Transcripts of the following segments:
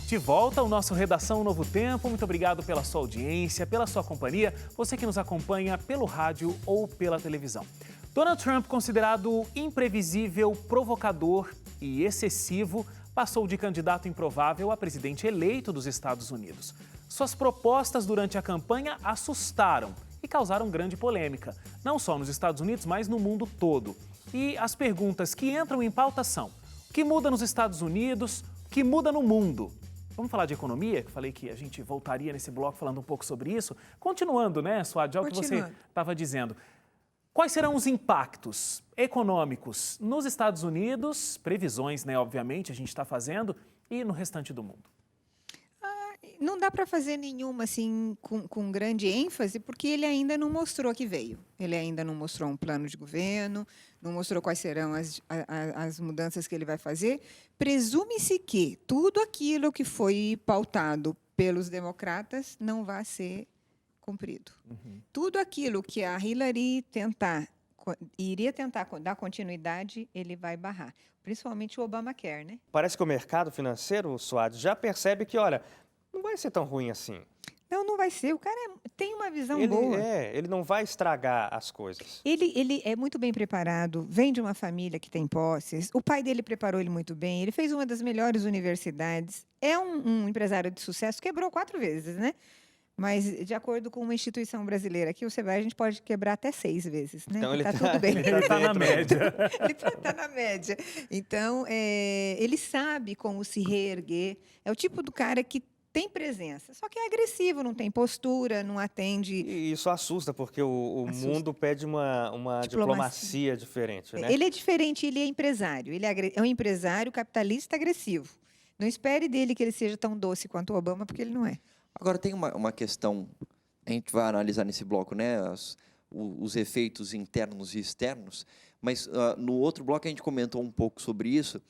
De volta ao nosso Redação Novo Tempo. Muito obrigado pela sua audiência, pela sua companhia, você que nos acompanha pelo rádio ou pela televisão. Donald Trump, considerado imprevisível, provocador e excessivo, passou de candidato improvável a presidente eleito dos Estados Unidos. Suas propostas durante a campanha assustaram e causaram grande polêmica, não só nos Estados Unidos, mas no mundo todo. E as perguntas que entram em pauta são: o que muda nos Estados Unidos? O que muda no mundo? Vamos falar de economia, que falei que a gente voltaria nesse bloco falando um pouco sobre isso. Continuando, né, Suad, já o que você estava dizendo. Quais serão os impactos econômicos nos Estados Unidos, previsões, né, obviamente, a gente está fazendo, e no restante do mundo? Não dá para fazer nenhuma assim com grande ênfase, porque ele ainda não mostrou que veio. Ele ainda não mostrou um plano de governo, não mostrou quais serão as mudanças que ele vai fazer. Presume-se que tudo aquilo que foi pautado pelos democratas não vai ser cumprido. Tudo aquilo que a Hillary iria tentar dar continuidade, ele vai barrar. Principalmente o Obamacare, né? Parece que o mercado financeiro, Suad, já percebe que, olha, não vai ser tão ruim assim. Não vai ser. O cara tem uma visão boa. Ele não vai estragar as coisas. Ele é muito bem preparado, vem de uma família que tem posses. O pai dele preparou ele muito bem. Ele fez uma das melhores universidades. É um empresário de sucesso. Quebrou 4 vezes, né? Mas, de acordo com uma instituição brasileira aqui, o Sebrae, a gente pode quebrar até 6 vezes, né? Então, ele tá tudo bem. Ele está na média. Ele está na média. Então, ele sabe como se reerguer. É o tipo do cara que tem presença, só que é agressivo, não tem postura, não atende. E isso assusta, porque o mundo pede uma diplomacia diferente, né? Ele é diferente, ele é empresário. Ele é um empresário capitalista agressivo. Não espere dele que ele seja tão doce quanto o Obama, porque ele não é. Agora, tem uma questão, a gente vai analisar nesse bloco, né, os efeitos internos e externos, mas no outro bloco a gente comentou um pouco sobre isso,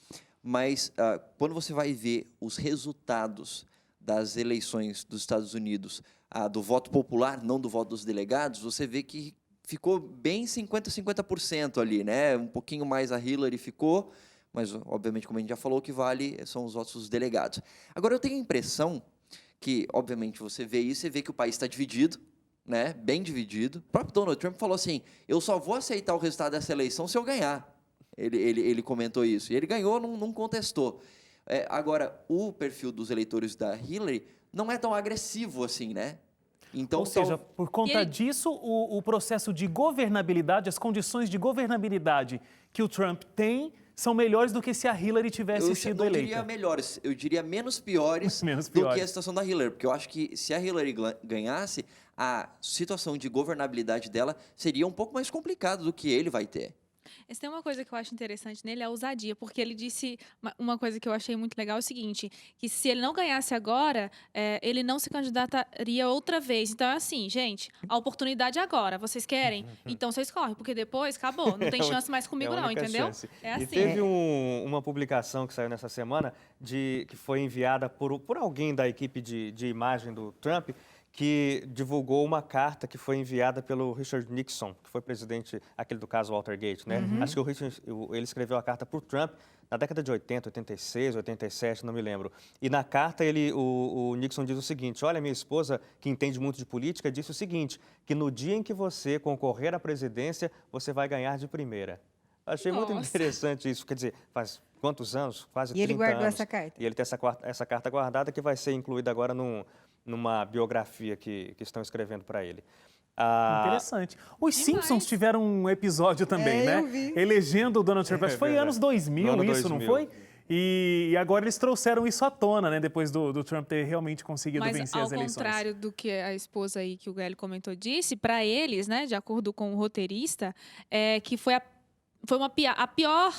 mas quando você vai ver os resultados das eleições dos Estados Unidos, do voto popular, não do voto dos delegados, você vê que ficou bem 50% ali, né? Um pouquinho mais a Hillary ficou, mas, obviamente, como a gente já falou, o que vale são os votos dos delegados. Agora, eu tenho a impressão que, obviamente, você vê isso, você vê que o país está dividido, né? Bem dividido. O próprio Donald Trump falou assim, eu só vou aceitar o resultado dessa eleição se eu ganhar. Ele comentou isso. E ele ganhou, não contestou. Agora, o perfil dos eleitores da Hillary não é tão agressivo assim, né? Então, ou seja, por conta disso, o processo de governabilidade, as condições de governabilidade que o Trump tem são melhores do que se a Hillary tivesse sido eleita. Eu não diria melhores, eu diria menos piores do que a situação da Hillary, porque eu acho que se a Hillary ganhasse, a situação de governabilidade dela seria um pouco mais complicada do que ele vai ter. Essa tem uma coisa que eu acho interessante nele, é a ousadia, porque ele disse uma coisa que eu achei muito legal, é o seguinte, que se ele não ganhasse agora, ele não se candidataria outra vez. Então é assim, gente, a oportunidade é agora, vocês querem? Então vocês correm, porque depois acabou, não tem chance mais comigo não, entendeu? Chance. É assim. E teve uma publicação que saiu nessa semana, que foi enviada por alguém da equipe de imagem do Trump, que divulgou uma carta que foi enviada pelo Richard Nixon, que foi presidente, aquele do caso Watergate, né? Acho que ele escreveu a carta para o Trump na década de 80, 86, 87, não me lembro. E na carta o Nixon diz o seguinte, olha, minha esposa, que entende muito de política, disse o seguinte, que no dia em que você concorrer à presidência, você vai ganhar de primeira. Achei muito interessante isso, quer dizer, faz quantos anos? Quase 30 anos. E ele guardou essa carta. E ele tem essa carta guardada que vai ser incluída agora numa biografia que estão escrevendo para ele. Interessante. Os Simpsons tiveram um episódio também, né? Eu vi. Elegendo o Donald Trump. Acho que foi anos 2000 isso, não foi? E agora eles trouxeram isso à tona, né? Depois do Trump ter realmente conseguido vencer as eleições. Mas ao contrário do que a esposa aí que o Gael comentou disse, para eles, né, de acordo com o roteirista, que foi a pior,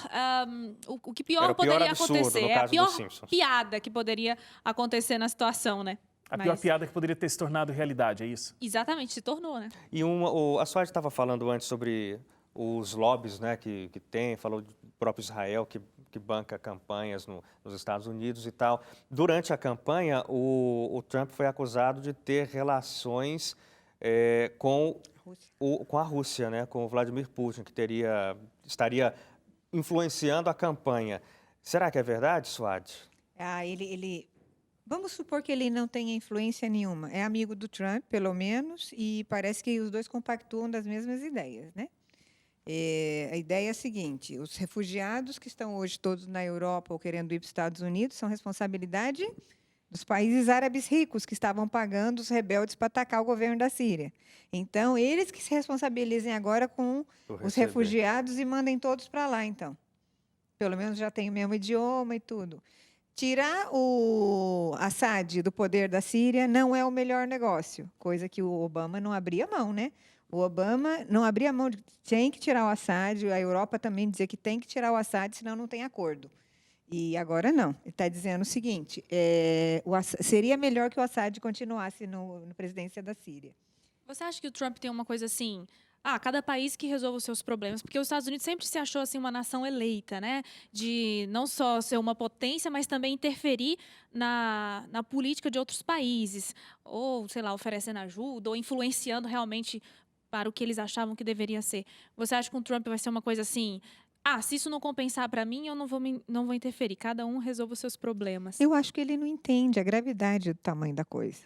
o que pior poderia acontecer. É a pior piada que poderia acontecer na situação, né? A pior piada que poderia ter se tornado realidade, é isso? Exatamente, se tornou, né? E a Suad estava falando antes sobre os lobbies, né, que tem, falou do próprio Israel, que banca campanhas nos Estados Unidos e tal. Durante a campanha, o Trump foi acusado de ter relações com a Rússia, né, com o Vladimir Putin, que estaria influenciando a campanha. Será que é verdade, Suad? Ele Vamos supor que ele não tenha influência nenhuma. É amigo do Trump, pelo menos, e parece que os dois compactuam das mesmas ideias, né? A ideia é a seguinte: os refugiados que estão hoje todos na Europa ou querendo ir para os Estados Unidos são responsabilidade dos países árabes ricos que estavam pagando os rebeldes para atacar o governo da Síria. Então, eles que se responsabilizem agora com os refugiados e mandem todos para lá, então. Pelo menos já tem o mesmo idioma e tudo. Tirar o Assad do poder da Síria não é o melhor negócio, coisa que o Obama não abria mão, né? O Obama não abria mão de tem que tirar o Assad, a Europa também dizia que tem que tirar o Assad, senão não tem acordo. E agora não. Ele está dizendo o seguinte: seria melhor que o Assad continuasse na presidência da Síria. Você acha que o Trump tem uma coisa assim? Cada país que resolva os seus problemas, porque os Estados Unidos sempre se achou assim uma nação eleita, né? De não só ser uma potência, mas também interferir na política de outros países, ou sei lá, oferecendo ajuda, ou influenciando realmente para o que eles achavam que deveria ser. Você acha que com o Trump vai ser uma coisa assim? Se isso não compensar para mim, eu não vou interferir. Cada um resolve os seus problemas. Eu acho que ele não entende a gravidade do tamanho da coisa,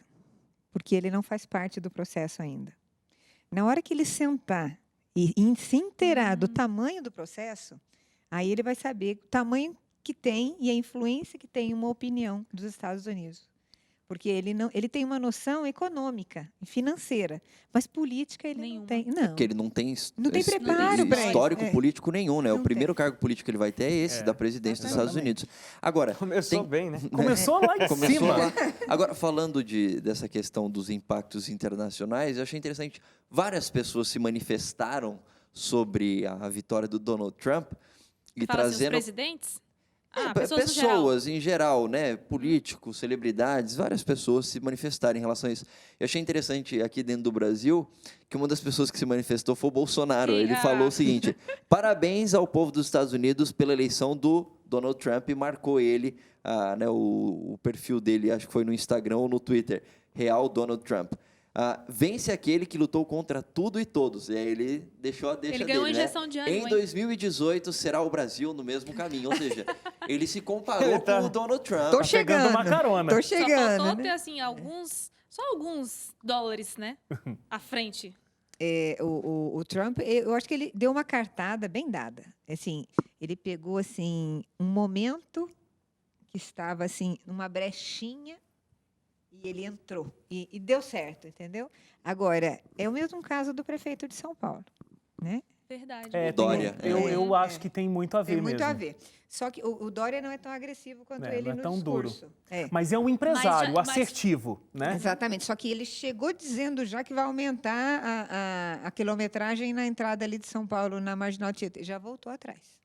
porque ele não faz parte do processo ainda. Na hora que ele sentar e se inteirar do tamanho do processo, aí ele vai saber o tamanho que tem e a influência que tem uma opinião dos Estados Unidos. Porque ele tem uma noção econômica e financeira, mas política ele não tem. Não. Porque ele não tem preparo para histórico político nenhum, né? O Não primeiro cargo político que ele vai ter é esse, da presidência dos Estados Unidos. Agora, Começou bem, né? Começou lá em Começou cima. lá. Agora, falando dessa questão dos impactos internacionais, eu achei interessante. Várias pessoas se manifestaram sobre a vitória do Donald Trump e Fala assim, os trazendo presidentes? Pessoas no geral. pessoas em geral, né? Políticos, celebridades, várias pessoas se manifestaram em relação a isso. Eu achei interessante aqui dentro do Brasil que uma das pessoas que se manifestou foi o Bolsonaro. Ele falou o seguinte: parabéns ao povo dos Estados Unidos pela eleição do Donald Trump, e marcou ele, né, o perfil dele, acho que foi no Instagram ou no Twitter, Real Donald Trump. Vence aquele que lutou contra tudo e todos. E aí ele deixou a deixa Ele ganhou dele, uma injeção de ânimo, Em hein? 2018 será o Brasil no mesmo caminho. Ou seja, ele se comparou com o Donald Trump. Tô pegando chegando. uma carona. Tô Só chegando. faltou né? ter, assim, só alguns dólares, né? À frente. O Trump, eu acho que ele deu uma cartada bem dada. Assim, ele pegou assim um momento que estava assim numa brechinha e ele entrou e deu certo, entendeu? Agora é o mesmo caso do prefeito de São Paulo, né? Verdade. Dória, Eu acho que tem muito a ver Tem muito mesmo. a ver. Só que o Dória não é tão agressivo quanto ele não é no tão duro. discurso. É. Mas é um empresário Mas assertivo, né? Exatamente. Só que ele chegou dizendo já que vai aumentar a quilometragem na entrada ali de São Paulo, na Marginal Tietê. Já voltou atrás.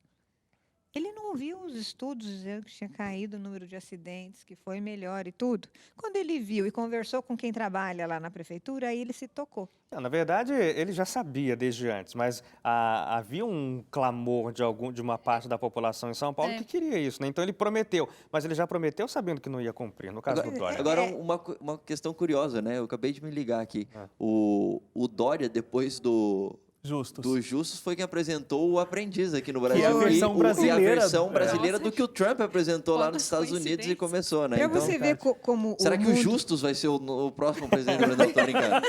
Ele não ouviu os estudos dizendo que tinha caído o número de acidentes, que foi melhor e tudo. Quando ele viu e conversou com quem trabalha lá na prefeitura, aí ele se tocou. Não, na verdade, ele já sabia desde antes, mas havia um clamor de uma parte da população em São Paulo que queria isso, né? Então ele prometeu, mas ele já prometeu sabendo que não ia cumprir, no caso do Dória. Agora, uma questão curiosa, né? Eu acabei de me ligar aqui. O Dória, depois do Justus, foi quem apresentou o Aprendiz aqui no Brasil. Que é a versão brasileira. E a versão brasileira Nossa, do que o Trump apresentou lá nos quantas Estados Unidos e coincidências. começou, né? Para Então, você ver como será o que mundo... o Justus vai ser o próximo presidente do Brasil? Tô brincando.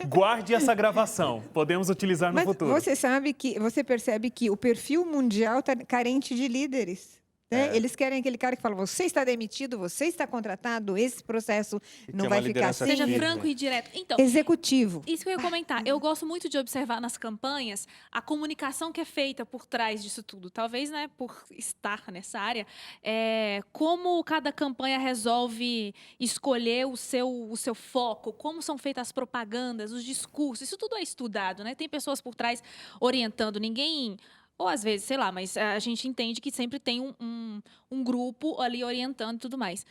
Guarde essa gravação. Podemos utilizar no Mas futuro. você percebe que o perfil mundial está carente de líderes. Né? Eles querem aquele cara que fala: você está demitido, você está contratado, esse processo não vai ficar assim. Seja firme. franco e direto. Então, Executivo. isso que eu ia comentar. Eu gosto muito de observar nas campanhas a comunicação que é feita por trás disso tudo. Talvez, né, por estar nessa área, como cada campanha resolve escolher o seu foco, como são feitas as propagandas, os discursos. Isso tudo é estudado, né? Tem pessoas por trás orientando. Ninguém... Ou às vezes, sei lá, mas a gente entende que sempre tem um grupo ali orientando e tudo mais.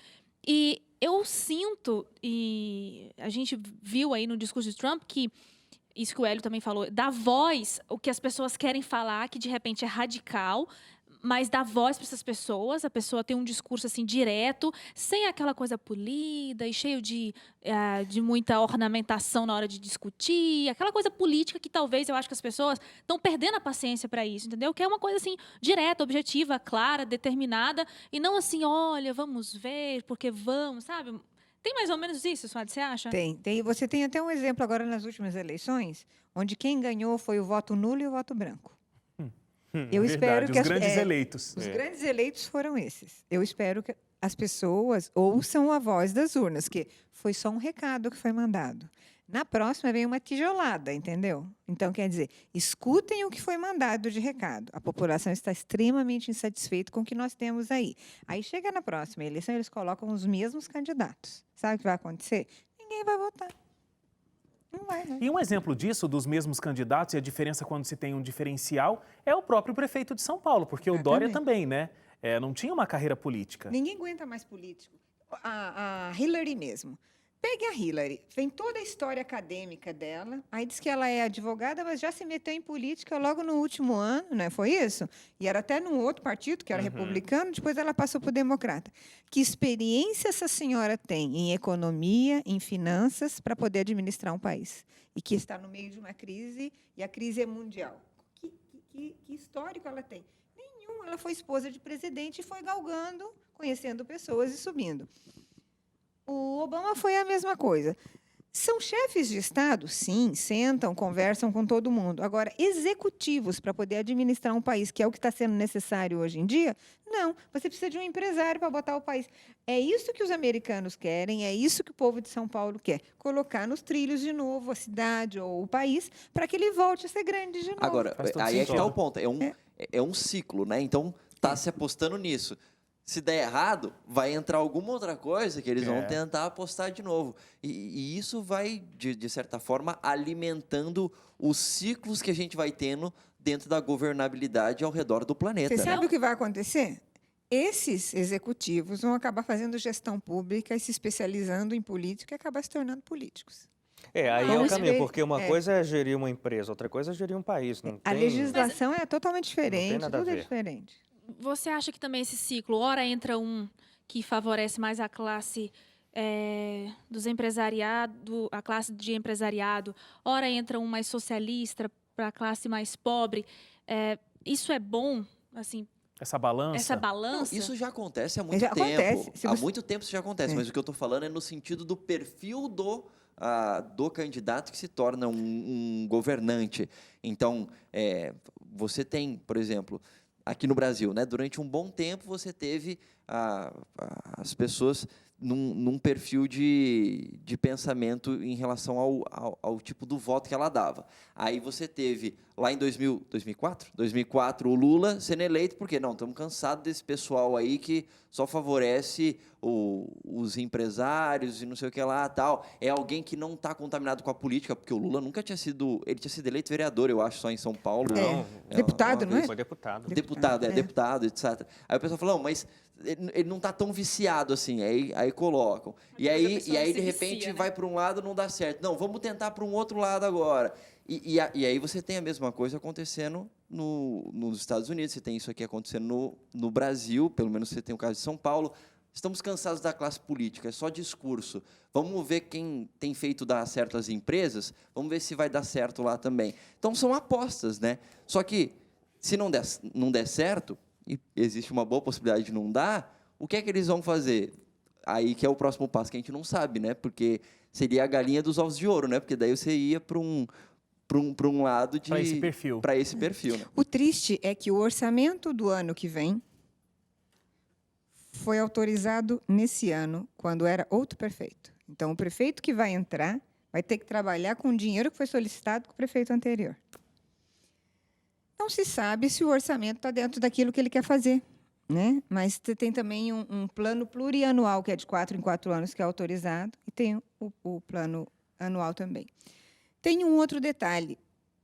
E eu sinto, e a gente viu aí no discurso de Trump, que isso que o Hélio também falou, dá voz o que as pessoas querem falar, que de repente é radical, mas dá voz para essas pessoas, a pessoa tem um discurso assim direto, sem aquela coisa polida e cheio de muita ornamentação na hora de discutir, aquela coisa política que talvez eu acho que as pessoas estão perdendo a paciência para isso, entendeu? Que é uma coisa assim direta, objetiva, clara, determinada, e não assim, olha, vamos ver, porque vamos, sabe? Tem mais ou menos isso, Suad, você acha? Tem. Você tem até um exemplo agora nas últimas eleições, onde quem ganhou foi o voto nulo e o voto branco. Eu espero que os grandes eleitos. Os grandes eleitos foram esses. Eu espero que as pessoas ouçam a voz das urnas, que foi só um recado que foi mandado. Na próxima vem uma tijolada, entendeu? Então, quer dizer, escutem o que foi mandado de recado. A população está extremamente insatisfeita com o que nós temos aí. Aí chega na próxima eleição, eles colocam os mesmos candidatos. Sabe o que vai acontecer? Ninguém vai votar. Não vai, né? E um exemplo disso, dos mesmos candidatos, e a diferença quando se tem um diferencial, é o próprio prefeito de São Paulo, porque o Dória também, né? Não tinha uma carreira política. Ninguém aguenta mais político. A Hillary mesmo. Pegue a Hillary, vem toda a história acadêmica dela, aí diz que ela é advogada, mas já se meteu em política logo no último ano, né? Foi isso? E era até num outro partido, que era republicano, depois ela passou para o democrata. Que experiência essa senhora tem em economia, em finanças, para poder administrar um país? E que está no meio de uma crise, e a crise é mundial. Que histórico ela tem? Nenhum. Ela foi esposa de presidente e foi galgando, conhecendo pessoas e subindo. O Obama foi a mesma coisa. São chefes de Estado? Sim, sentam, conversam com todo mundo. Agora, executivos para poder administrar um país, que é o que está sendo necessário hoje em dia? Não, você precisa de um empresário para botar o país. É isso que os americanos querem, é isso que o povo de São Paulo quer. Colocar nos trilhos de novo a cidade ou o país para que ele volte a ser grande de novo. Agora, Faz todo aí é que sentido. está o ponto. É um ciclo, né? Então, está se apostando nisso. Se der errado, vai entrar alguma outra coisa que eles vão tentar apostar de novo. E isso vai, de certa forma, alimentando os ciclos que a gente vai tendo dentro da governabilidade ao redor do planeta. Você né? sabe o que vai acontecer? Esses executivos vão acabar fazendo gestão pública e se especializando em política e acabar se tornando políticos. Aí é o Vamos caminho, ver. porque uma coisa é gerir uma empresa, outra coisa é gerir um país. Não A tem... legislação é totalmente diferente, nada a tudo é ver. diferente. Você acha que também esse ciclo, ora entra um que favorece mais a classe dos empresariado, a classe de empresariado, ora entra um mais socialista para a classe mais pobre, isso é bom, assim, Essa balança. essa balança? Não, isso já acontece há muito Já tempo. acontece. Se Há você- muito tempo isso já acontece, mas o que eu estou falando é no sentido do perfil do candidato que se torna um governante. Então, você tem, por exemplo, aqui no Brasil, né, durante um bom tempo você teve as pessoas num perfil de pensamento em relação ao tipo do voto que ela dava. Aí você teve, lá em 2004, o Lula sendo eleito, porque não, estamos cansados desse pessoal aí que só favorece os empresários e não sei o que lá, tal. É alguém que não está contaminado com a política, porque o Lula nunca tinha sido... Ele tinha sido eleito vereador, eu acho, só em São Paulo. Deputado, não é? Foi deputado. Deputado, etc. Aí o pessoal falou, não, mas ele não está tão viciado assim. Aí colocam. E Depois a aí, pessoa de se repente, vicia, né? vai para um lado, não dá certo. Não, vamos tentar para um outro lado agora. E aí você tem a mesma coisa acontecendo nos Estados Unidos. Você tem isso aqui acontecendo no Brasil, pelo menos você tem o caso de São Paulo. Estamos cansados da classe política, é só discurso. Vamos ver quem tem feito dar certo às empresas, vamos ver se vai dar certo lá também. Então, são apostas, né? Só que, se não der certo, e existe uma boa possibilidade de não dar, o que é que eles vão fazer? Aí que é o próximo passo que a gente não sabe, né? Porque seria a galinha dos ovos de ouro, né? Porque daí você ia para um lado de... Para esse perfil. Para esse perfil, né? O triste é que o orçamento do ano que vem foi autorizado nesse ano, quando era outro prefeito. Então, o prefeito que vai entrar vai ter que trabalhar com o dinheiro que foi solicitado com o prefeito anterior. Não se sabe se o orçamento está dentro daquilo que ele quer fazer, né? Mas tem também um plano plurianual, que é de 4 em 4 anos, que é autorizado, e tem o plano anual também. Tem um outro detalhe.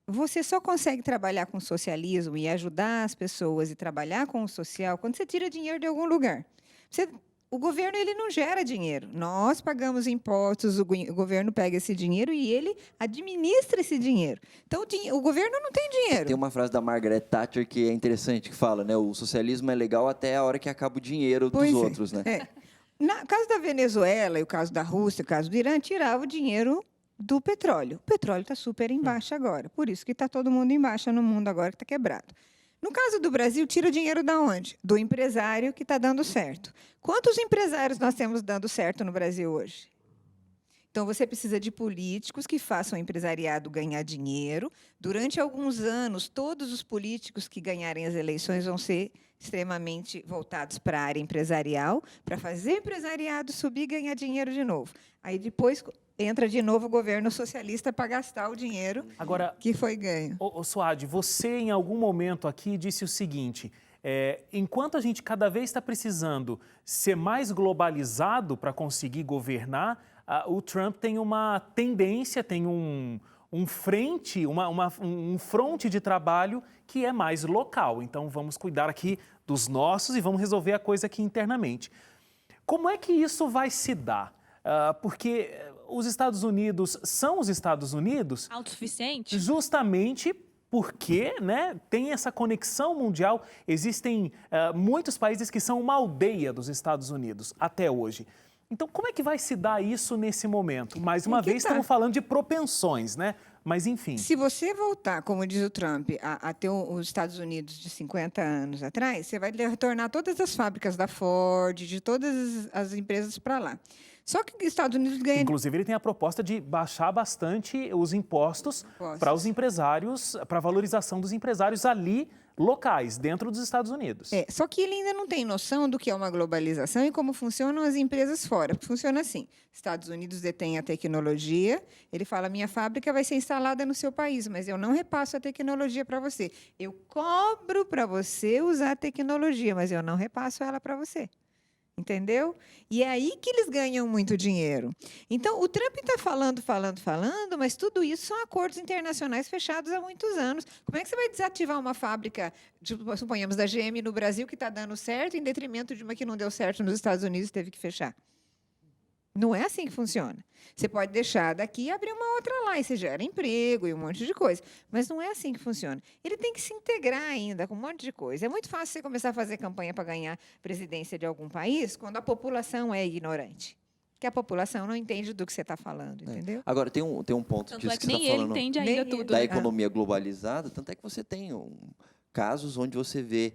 Você só consegue trabalhar com socialismo e ajudar as pessoas e trabalhar com o social quando você tira dinheiro de algum lugar. Você o governo ele não gera dinheiro. Nós pagamos impostos, o governo pega esse dinheiro e ele administra esse dinheiro. Então, o governo não tem dinheiro. Tem uma frase da Margaret Thatcher que é interessante, que fala, né? O socialismo é legal até a hora que acaba o dinheiro dos outros, né? No caso da Venezuela, e o caso da Rússia, o caso do Irã, tirava o dinheiro do petróleo. O petróleo está super em baixa agora. Por isso que está todo mundo em baixa no mundo agora, que está quebrado. No caso do Brasil, tira o dinheiro da onde? Do empresário que está dando certo. Quantos empresários nós temos dando certo no Brasil hoje? Então, você precisa de políticos que façam o empresariado ganhar dinheiro. Durante alguns anos, todos os políticos que ganharem as eleições vão ser extremamente voltados para a área empresarial, para fazer o empresariado subir e ganhar dinheiro de novo. Aí, depois, entra de novo o governo socialista para gastar o dinheiro que foi ganho. Suad, você, em algum momento aqui, disse o seguinte... enquanto a gente cada vez está precisando ser mais globalizado para conseguir governar, o Trump tem uma tendência, tem um fronte de trabalho que é mais local. Então, vamos cuidar aqui dos nossos e vamos resolver a coisa aqui internamente. Como é que isso vai se dar? Porque os Estados Unidos são os Estados Unidos... Autossuficiente? Justamente porque, né, tem essa conexão mundial. Existem muitos países que são uma aldeia dos Estados Unidos até hoje. Então, como é que vai se dar isso nesse momento? Mais uma vez, estamos falando de propensões, né? Mas, enfim... Se você voltar, como diz o Trump, a ter os Estados Unidos de 50 anos atrás, você vai retornar todas as fábricas da Ford, de todas as empresas para lá. Só que os Estados Unidos ganham... Inclusive, ele tem a proposta de baixar bastante os impostos para os empresários, para a valorização dos empresários ali locais, dentro dos Estados Unidos. Só que ele ainda não tem noção do que é uma globalização e como funcionam as empresas fora. Funciona assim, Estados Unidos detém a tecnologia, ele fala, minha fábrica vai ser instalada no seu país, mas eu não repasso a tecnologia para você. Eu cobro para você usar a tecnologia, mas eu não repasso ela para você. Entendeu? E é aí que eles ganham muito dinheiro. Então, o Trump está falando, mas tudo isso são acordos internacionais fechados há muitos anos. Como é que você vai desativar uma fábrica, suponhamos, da GM no Brasil, que está dando certo, em detrimento de uma que não deu certo nos Estados Unidos e teve que fechar? Não é assim que funciona. Você pode deixar daqui e abrir uma outra lá, e você gera emprego e um monte de coisa. Mas não é assim que funciona. Ele tem que se integrar ainda com um monte de coisa. É muito fácil você começar a fazer campanha para ganhar presidência de algum país quando a população é ignorante. Porque a população não entende do que você está falando, entendeu? Agora, tem um ponto Tanto disso é que que você nem está ele falando entende ainda tudo. da né? economia globalizada, tanto é que você tem casos onde você vê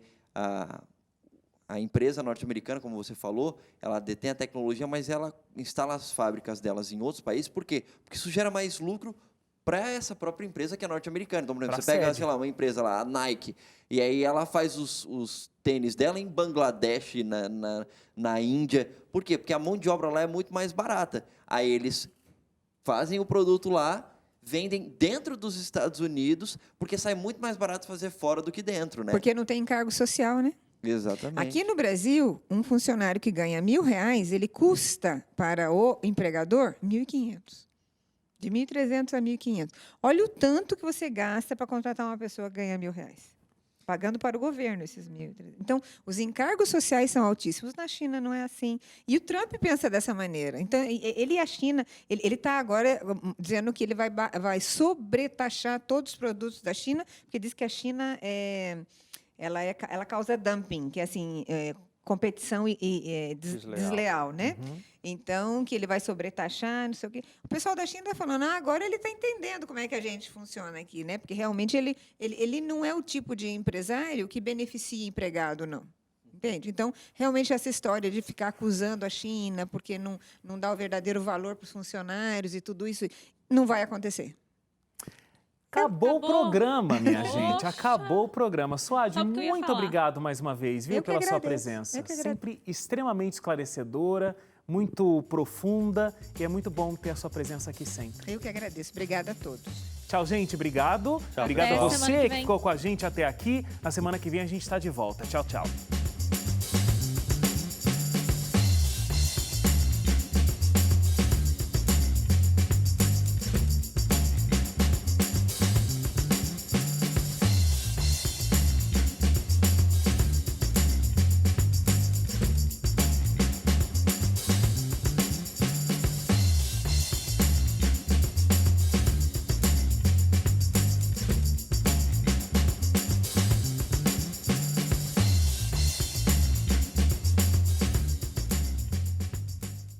a empresa norte-americana, como você falou, ela detém a tecnologia, mas ela instala as fábricas delas em outros países. Por quê? Porque isso gera mais lucro para essa própria empresa que é norte-americana. Então, por exemplo, você pega, sei lá, uma empresa lá, a Nike, e aí ela faz os tênis dela em Bangladesh, na Índia. Por quê? Porque a mão de obra lá é muito mais barata. Aí eles fazem o produto lá, vendem dentro dos Estados Unidos, porque sai muito mais barato fazer fora do que dentro, né? Porque não tem encargo social, né? Exatamente. Aqui no Brasil, um funcionário que ganha R$1.000, ele custa para o empregador R$1.500. De 1.300 a 1.500. Olha o tanto que você gasta para contratar uma pessoa que ganha R$1.000. Pagando para o governo esses 1.300. Então, os encargos sociais são altíssimos. Na China não é assim. E o Trump pensa dessa maneira. Então, ele e a China, ele está agora dizendo que ele vai sobretaxar todos os produtos da China, porque diz que a China ela causa dumping, que é assim, competição desleal, né? Uhum. Então, que ele vai sobretaxar, não sei o quê. O pessoal da China está falando, agora ele está entendendo como é que a gente funciona aqui, né? Porque realmente ele não é o tipo de empresário que beneficia empregado, não. Entende? Então, realmente, essa história de ficar acusando a China porque não dá o verdadeiro valor para os funcionários e tudo isso, não vai acontecer. Acabou o programa, minha gente. Acabou o programa. Suad, muito obrigado mais uma vez, viu, pela sua presença. Sempre extremamente esclarecedora, muito profunda, e é muito bom ter a sua presença aqui sempre. Eu que agradeço. Obrigada a todos. Tchau, gente. Obrigado. Tchau, obrigado a você que ficou com a gente até aqui. Na semana que vem a gente está de volta. Tchau, tchau.